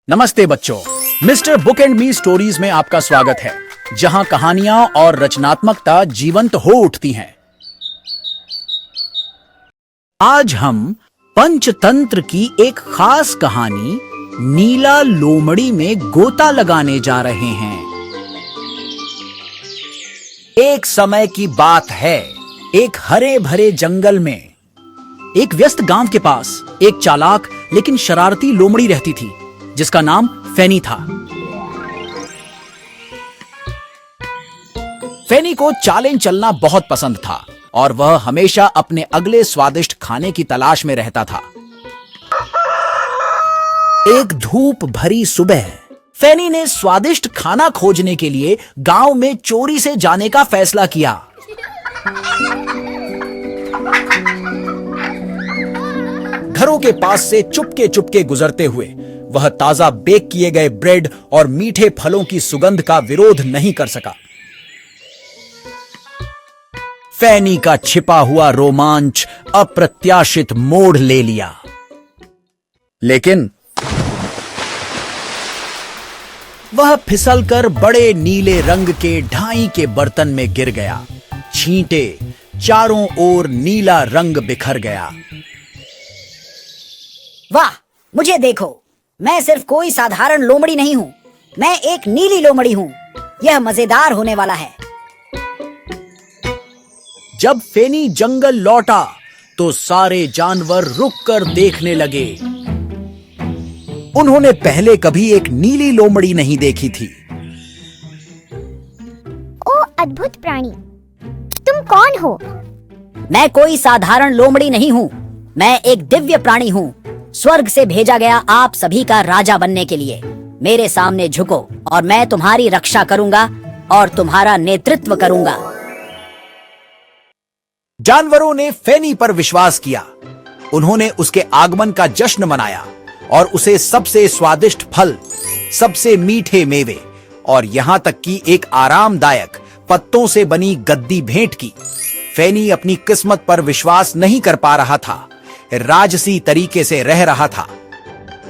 नमस्ते बच्चों, mister book and me stories में आपका स्वागत है, जहां कहानियां और रचनात्मकता जीवंत हो उठती हैं। आज हम पंचतंत्र की एक खास कहानी नीला लोमड़ी में गोता लगाने जा रहे हैं। एक समय की बात है, एक हरे भरे जंगल में एक व्यस्त गांव के पास एक चालाक लेकिन शरारती लोमड़ी रहती थी, जिसका नाम फेनी था। फेनी को चालें चलना बहुत पसंद था और वह हमेशा अपने अगले स्वादिष्ट खाने की तलाश में रहता था। एक धूप भरी सुबह फेनी ने स्वादिष्ट खाना खोजने के लिए गांव में चोरी से जाने का फैसला किया। घरों के पास से चुपके चुपके गुजरते हुए वह ताजा बेक किए गए ब्रेड और मीठे फलों की सुगंध का विरोध नहीं कर सका। फेनी का छिपा हुआ रोमांच अप्रत्याशित मोड़ ले लिया, लेकिन वह फिसलकर बड़े नीले रंग के ढाई के बर्तन में गिर गया। छींटे, चारों ओर नीला रंग बिखर गया। वाह, मुझे देखो, मैं सिर्फ कोई साधारण लोमड़ी नहीं हूँ, मैं एक नीली लोमड़ी हूँ। यह मजेदार होने वाला है। जब फेनी जंगल लौटा तो सारे जानवर रुककर देखने लगे। उन्होंने पहले कभी एक नीली लोमड़ी नहीं देखी थी। ओ अद्भुत प्राणी, तुम कौन हो? मैं कोई साधारण लोमड़ी नहीं हूँ, मैं एक दिव्य प्राणी हूँ, स्वर्ग से भेजा गया आप सभी का राजा बनने के लिए। मेरे सामने झुको और मैं तुम्हारी रक्षा करूंगा और तुम्हारा नेतृत्व करूंगा। जानवरों ने फेनी पर विश्वास किया। उन्होंने उसके आगमन का जश्न मनाया और उसे सबसे स्वादिष्ट फल, सबसे मीठे मेवे और यहां तक कि एक आरामदायक पत्तों से बनी गद्दी भेंट की। फेनी अपनी किस्मत पर विश्वास नहीं कर पा रहा था, राजसी तरीके से रह रहा था।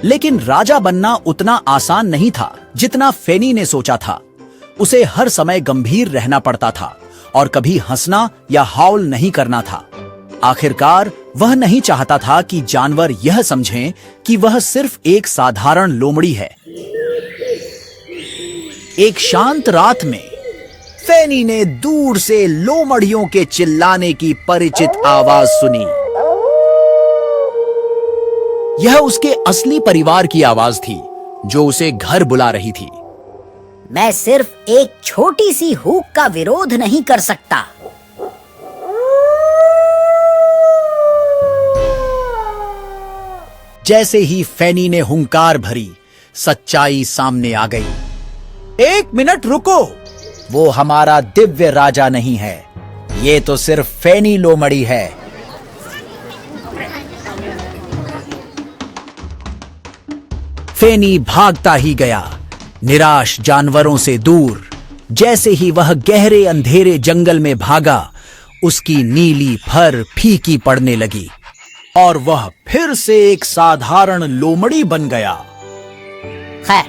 लेकिन राजा बनना उतना आसान नहीं था जितना फेनी ने सोचा था। उसे हर समय गंभीर रहना पड़ता था और कभी हंसना या हाउल नहीं करना था। आखिरकार वह नहीं चाहता था कि जानवर यह समझें कि वह सिर्फ एक साधारण लोमड़ी है। एक शांत रात में फेनी ने दूर से लोमड़ियों के चिल्लाने की परिचित आवाज सुनी। यह उसके असली परिवार की आवाज थी, जो उसे घर बुला रही थी। मैं सिर्फ एक छोटी सी हुक का विरोध नहीं कर सकता। जैसे ही फेनी ने हुंकार भरी, सच्चाई सामने आ गई। एक मिनट रुको, वो हमारा दिव्य राजा नहीं है, ये तो सिर्फ फेनी लोमड़ी है। फेनी भागता ही गया, निराश जानवरों से दूर। जैसे ही वह गहरे अंधेरे जंगल में भागा, उसकी नीली फर फीकी पड़ने लगी और वह फिर से एक साधारण लोमड़ी बन गया। खैर,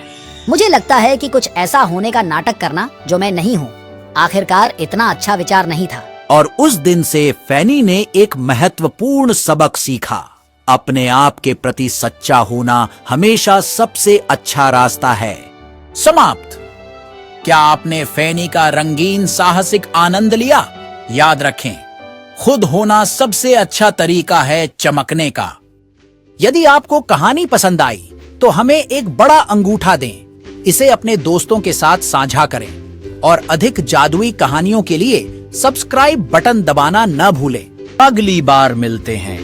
मुझे लगता है कि कुछ ऐसा होने का नाटक करना जो मैं नहीं हूँ, आखिरकार इतना अच्छा विचार नहीं था। और उस दिन से फेनी ने एक महत्वपूर्ण सबक सीखा। अपने आप के प्रति सच्चा होना हमेशा सबसे अच्छा रास्ता है। समाप्त। क्या आपने फेनी का रंगीन साहसिक आनंद लिया? याद रखें, खुद होना सबसे अच्छा तरीका है चमकने का। यदि आपको कहानी पसंद आई तो हमें एक बड़ा अंगूठा दें, इसे अपने दोस्तों के साथ साझा करें और अधिक जादुई कहानियों के लिए सब्सक्राइब बटन दबाना न भूलें। अगली बार मिलते हैं।